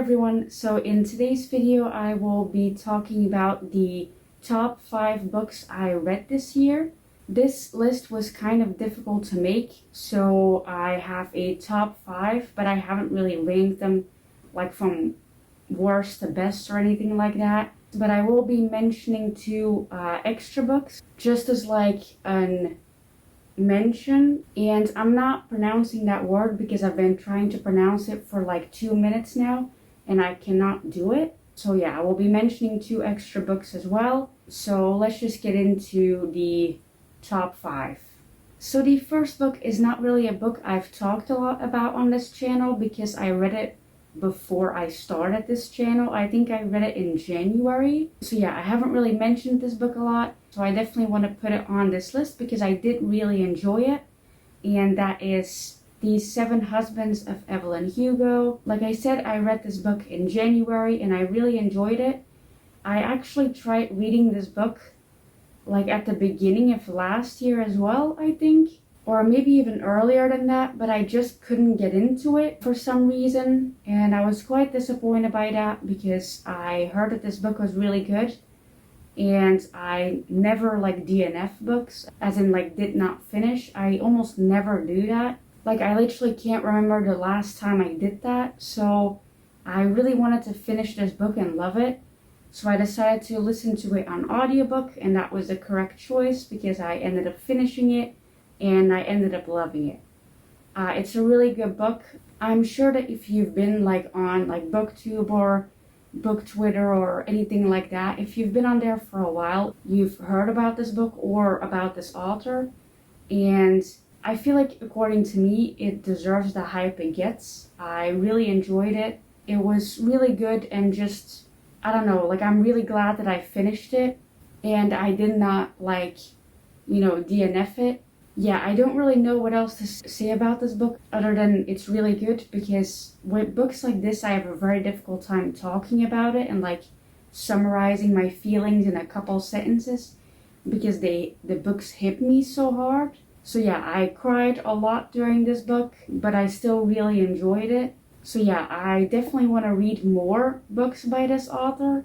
everyone, so in today's video I will be talking about the top 5 books I read this year. This list was kind of difficult to make, so I have a top 5, but I haven't really ranked them like from worst to best or anything like that. But I will be mentioning 2 extra books just as like an mention, and I'm not pronouncing that word because I've been trying to pronounce it for like 2 minutes now and I cannot do it. So yeah, I will be mentioning 2 extra books as well. So let's just get into the top 5. So the first book is not really a book I've talked a lot about on this channel because I read it before I started this channel. I think I read it in January. So yeah, I haven't really mentioned this book a lot. So I definitely want to put it on this list because I did really enjoy it. And that is The 7 Husbands of Evelyn Hugo. Like I said, I read this book in January and I really enjoyed it. I actually tried reading this book like at the beginning of last year as well, I think. Or maybe even earlier than that, but I just couldn't get into it for some reason. And I was quite disappointed by that because I heard that this book was really good. And I never like DNF books, as in like did not finish. I almost never do that. Like I literally can't remember the last time I did that. So I really wanted to finish this book and love it. So I decided to listen to it on audiobook, and that was the correct choice because I ended up finishing it and I ended up loving it. It's a really good book. I'm sure that if you've been like on like BookTube or Book Twitter or anything like that, if you've been on there for a while, you've heard about this book or about this author. And I feel like, according to me, it deserves the hype it gets. I really enjoyed it. It was really good, and just, I don't know, like I'm really glad that I finished it and I did not like, DNF it. Yeah, I don't really know what else to say about this book other than it's really good, because with books like this I have a very difficult time talking about it and like summarizing my feelings in a couple sentences because the books hit me so hard. So yeah, I cried a lot during this book, but I still really enjoyed it. So yeah, I definitely want to read more books by this author,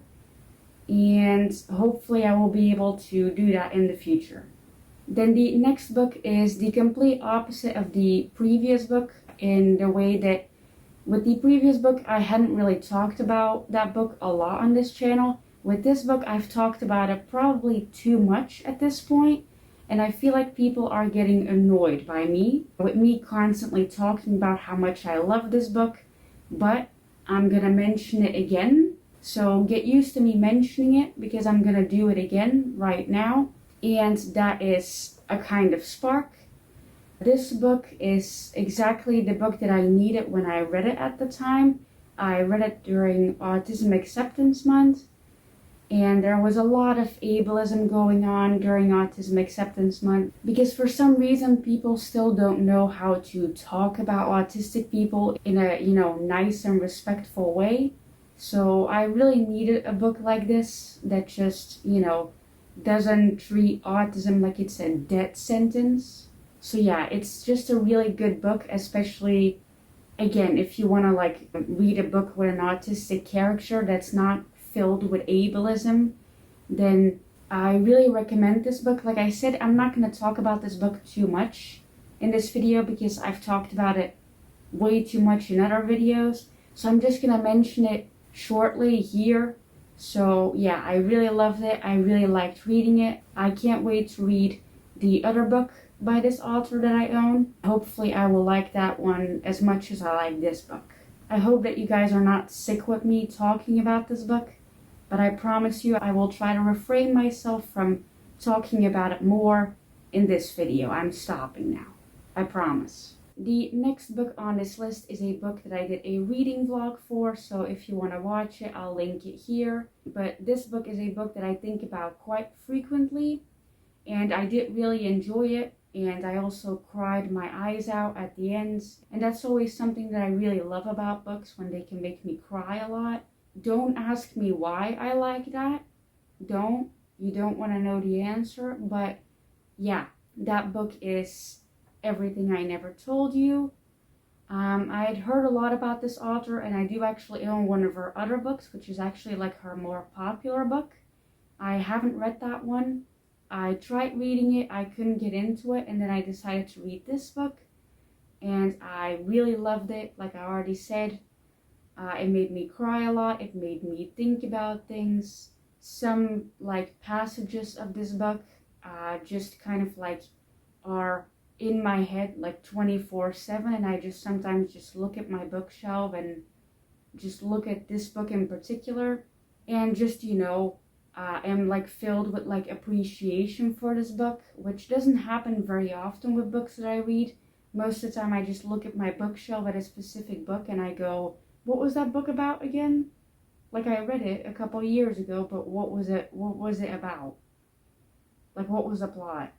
and hopefully I will be able to do that in the future. Then the next book is the complete opposite of the previous book, in the way that with the previous book I hadn't really talked about that book a lot on this channel. With this book I've talked about it probably too much at this point, and I feel like people are getting annoyed by me, with me constantly talking about how much I love this book, but I'm gonna mention it again. So get used to me mentioning it because I'm gonna do it again right now. And that is A Kind of Spark. This book is exactly the book that I needed when I read it at the time. I read it during Autism Acceptance Month, and there was a lot of ableism going on during Autism Acceptance Month because for some reason people still don't know how to talk about autistic people in a, nice and respectful way. So I really needed a book like this that just, doesn't treat autism like it's a death sentence. So yeah, it's just a really good book, especially, again, if you want to like read a book with an autistic character that's not filled with ableism, then I really recommend this book. Like I said, I'm not going to talk about this book too much in this video because I've talked about it way too much in other videos. So I'm just going to mention it shortly here. So yeah, I really loved it. I really liked reading it. I can't wait to read the other book by this author that I own. Hopefully I will like that one as much as I like this book. I hope that you guys are not sick with me talking about this book, but I promise you I will try to refrain myself from talking about it more in this video. I'm stopping now. I promise. The next book on this list is a book that I did a reading vlog for, so if you want to watch it, I'll link it here. But this book is a book that I think about quite frequently, and I did really enjoy it, and I also cried my eyes out at the end. And that's always something that I really love about books, when they can make me cry a lot. Don't ask me why I like that. You don't want to know the answer, but yeah, that book is Everything I Never Told You. I had heard a lot about this author, and I do actually own one of her other books, which is actually like her more popular book. I haven't read that one. I tried reading it, I couldn't get into it, and then I decided to read this book, and I really loved it. Like I already said, it made me cry a lot, it made me think about things. Some like passages of this book just kind of like are in my head like 24/7, and I just sometimes just look at my bookshelf and just look at this book in particular, and just am like filled with like appreciation for this book, which doesn't happen very often with books that I read. Most of the time I just look at my bookshelf at a specific book and I go, what was that book about again? Like I read it a couple years ago, but what was it about? Like what was the plot?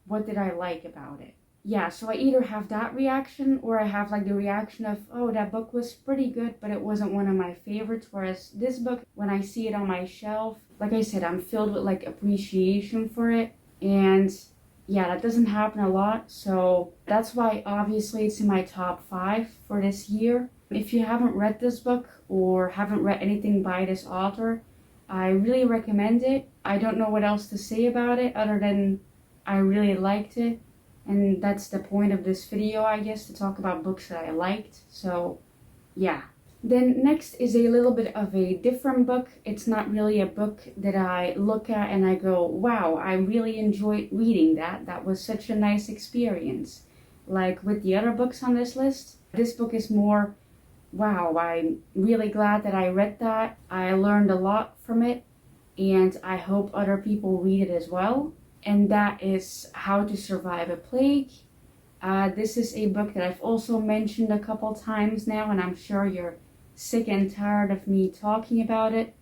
What did I like about it? Yeah, so I either have that reaction or I have like the reaction of, oh, that book was pretty good, but it wasn't one of my favorites. Whereas this book, when I see it on my shelf, like I said, I'm filled with like appreciation for it. And yeah, that doesn't happen a lot. So that's why obviously it's in my top 5 for this year. If you haven't read this book or haven't read anything by this author, I really recommend it. I don't know what else to say about it other than I really liked it, and that's the point of this video, I guess, to talk about books that I liked. So yeah. Then next is a little bit of a different book. It's not really a book that I look at and I go, wow, I really enjoyed reading that. That was such a nice experience. Like with the other books on this list, this book is more, wow, I'm really glad that I read that. I learned a lot from it, and I hope other people read it as well. And that is How to Survive a Plague. This is a book that I've also mentioned a couple times now, and I'm sure you're sick and tired of me talking about it.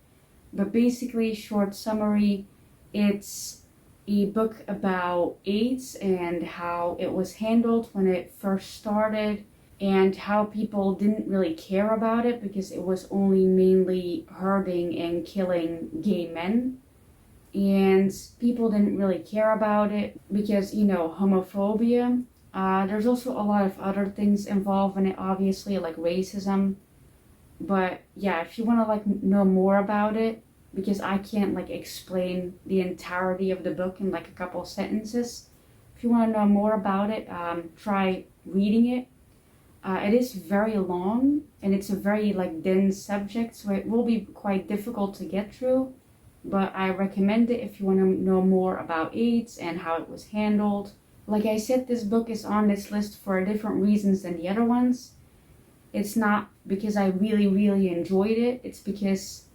But basically, short summary, it's a book about AIDS and how it was handled when it first started, and how people didn't really care about it because it was only mainly hurting and killing gay men. And people didn't really care about it because, homophobia. There's also a lot of other things involved in it, obviously, like racism. But yeah, if you want to like know more about it, because I can't like explain the entirety of the book in like a couple sentences. If you want to know more about it, try reading it. It is very long, and it's a very like dense subject, so it will be quite difficult to get through. But I recommend it if you want to know more about AIDS and how it was handled. Like I said, this book is on this list for different reasons than the other ones. It's not because I really, really enjoyed it. It's because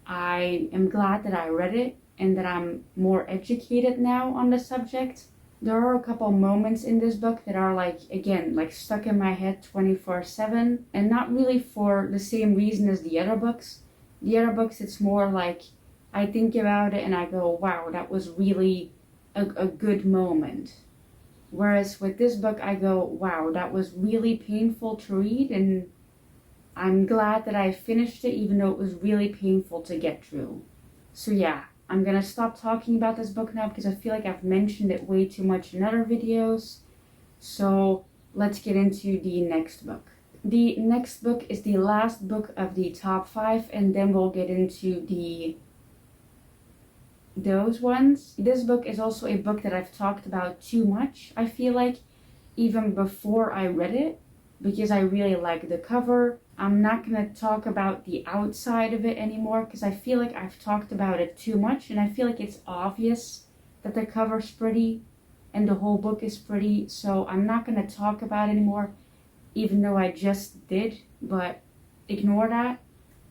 I am glad that I read it and that I'm more educated now on the subject. There are a couple moments in this book that are like, again, like stuck in my head 24/7, and not really for the same reason as the other books. The other books, it's more like I think about it and I go, wow, that was really a good moment. Whereas with this book, I go, wow, that was really painful to read, and I'm glad that I finished it, even though it was really painful to get through. So yeah, I'm gonna stop talking about this book now because I feel like I've mentioned it way too much in other videos. So let's get into the next book. The next book is the last book of the top 5, and then we'll get into those ones. This book is also a book that I've talked about too much, I feel like, even before I read it, because I really like the cover. I'm not going to talk about the outside of it anymore because I feel like I've talked about it too much, and I feel like it's obvious that the cover's pretty and the whole book is pretty, so I'm not going to talk about it anymore, even though I just did, but ignore that.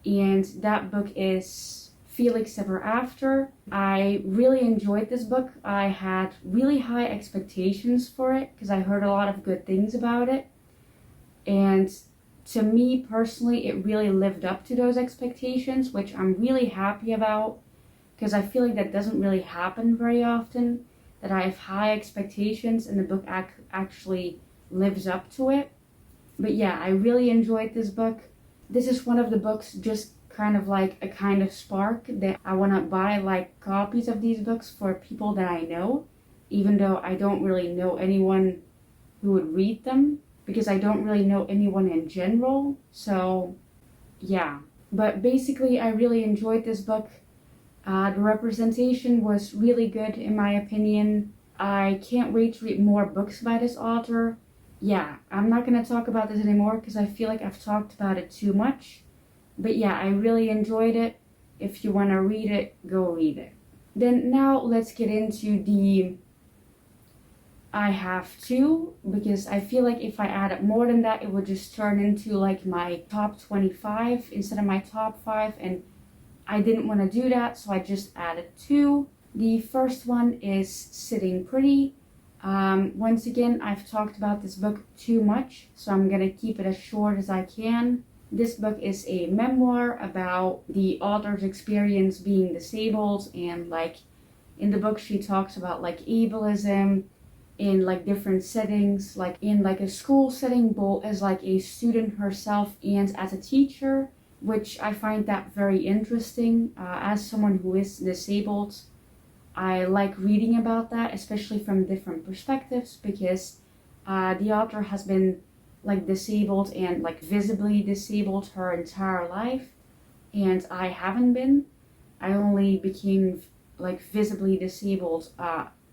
And that book is Felix Ever After. I really enjoyed this book. I had really high expectations for it because I heard a lot of good things about it. And to me personally, it really lived up to those expectations, which I'm really happy about because I feel like that doesn't really happen very often, that I have high expectations and the book actually lives up to it. But yeah, I really enjoyed this book. This is one of the books just kind of like a kind of spark that I want to buy like copies of these books for people that I know, even though I don't really know anyone who would read them. because I don't really know anyone in general. So yeah, but basically I really enjoyed this book. The representation was really good in my opinion. I can't wait to read more books by this author. Yeah, I'm not going to talk about this anymore because I feel like I've talked about it too much. But yeah, I really enjoyed it. If you want to read it, go read it. Then now let's get into the I have to, because I feel like if I added more than that, it would just turn into like my top 25 instead of my top 5, and I didn't want to do that, so I just added 2. The first one is Sitting Pretty. Once again, I've talked about this book too much, so I'm gonna keep it as short as I can. This book is a memoir about the author's experience being disabled, and like in the book she talks about like ableism in like different settings, like in like a school setting, both as like a student herself and as a teacher, which I find that very interesting. As someone who is disabled, I like reading about that, especially from different perspectives, because the author has been like disabled and like visibly disabled her entire life, and I haven't been. I only became like visibly disabled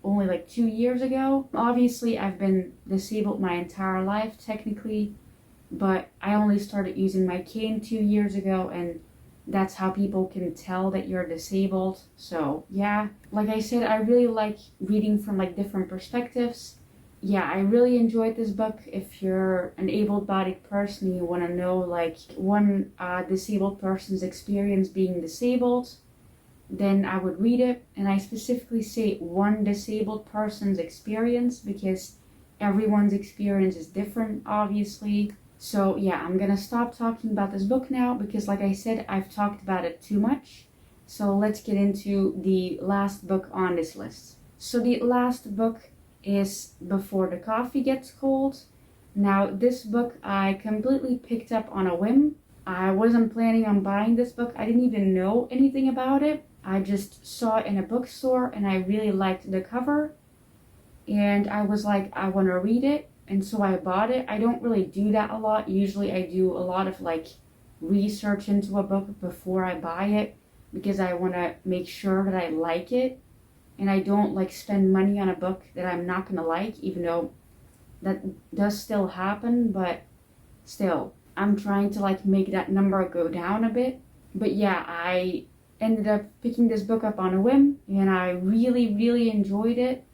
only like 2 years ago. Obviously I've been disabled my entire life technically, but I only started using my cane 2 years ago, and that's how people can tell that you're disabled. So yeah, like I said, I really like reading from like different perspectives. Yeah, I really enjoyed this book. If you're an able-bodied person and you want to know like one disabled person's experience being disabled, then I would read it. And I specifically say one disabled person's experience because everyone's experience is different, obviously. So yeah, I'm gonna stop talking about this book now because like I said, I've talked about it too much. So let's get into the last book on this list. So the last book is Before the Coffee Gets Cold. Now this book I completely picked up on a whim. I wasn't planning on buying this book. I didn't even know anything about it. I just saw it in a bookstore and I really liked the cover. And I was like, I want to read it. And so I bought it. I don't really do that a lot. Usually I do a lot of like research into a book before I buy it because I want to make sure that I like it. And I don't like spend money on a book that I'm not going to like, even though that does still happen. But still, I'm trying to like make that number go down a bit. But yeah, I ended up picking this book up on a whim and I really, really enjoyed it.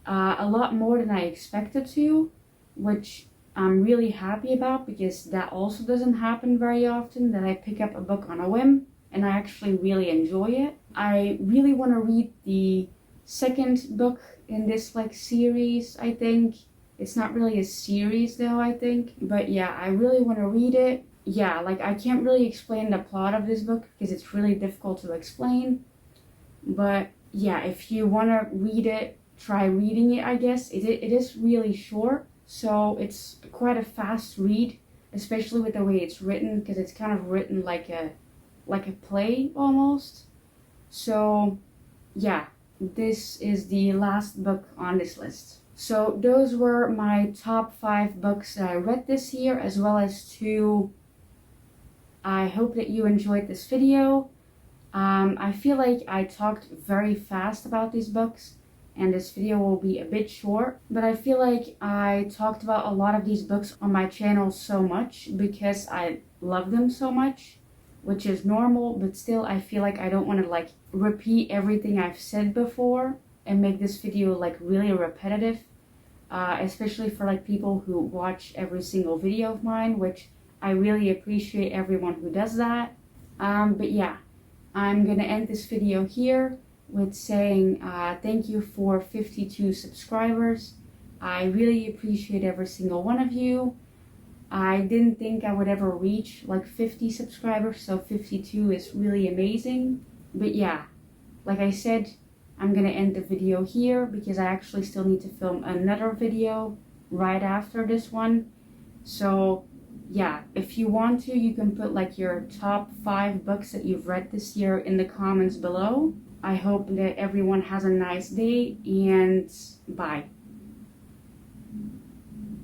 A lot more than I expected to, which I'm really happy about because that also doesn't happen very often, that I pick up a book on a whim and I actually really enjoy it. I really want to read the second book in this like series, I think. It's not really a series though, I think. But yeah, I really want to read it. Yeah, like I can't really explain the plot of this book because it's really difficult to explain. But yeah, if you want to read it, try reading it, I guess. It is really short, so it's quite a fast read, especially with the way it's written, because it's kind of written like a play almost. So yeah, this is the last book on this list. So those were my top 5 books that I read this year, as well as 2. I hope that you enjoyed this video. I feel like I talked very fast about these books, and this video will be a bit short, but I feel like I talked about a lot of these books on my channel so much because I love them so much, which is normal, but still I feel like I don't want to like repeat everything I've said before and make this video like really repetitive, especially for like people who watch every single video of mine, which I really appreciate everyone who does that. But yeah, I'm gonna end this video here with saying thank you for 52 subscribers. I really appreciate every single one of you. I didn't think I would ever reach like 50 subscribers, so 52 is really amazing. But yeah, like I said, I'm gonna end the video here because I actually still need to film another video right after this one. So yeah, if you want to, you can put like your top 5 books that you've read this year in the comments below. I hope that everyone has a nice day, and bye.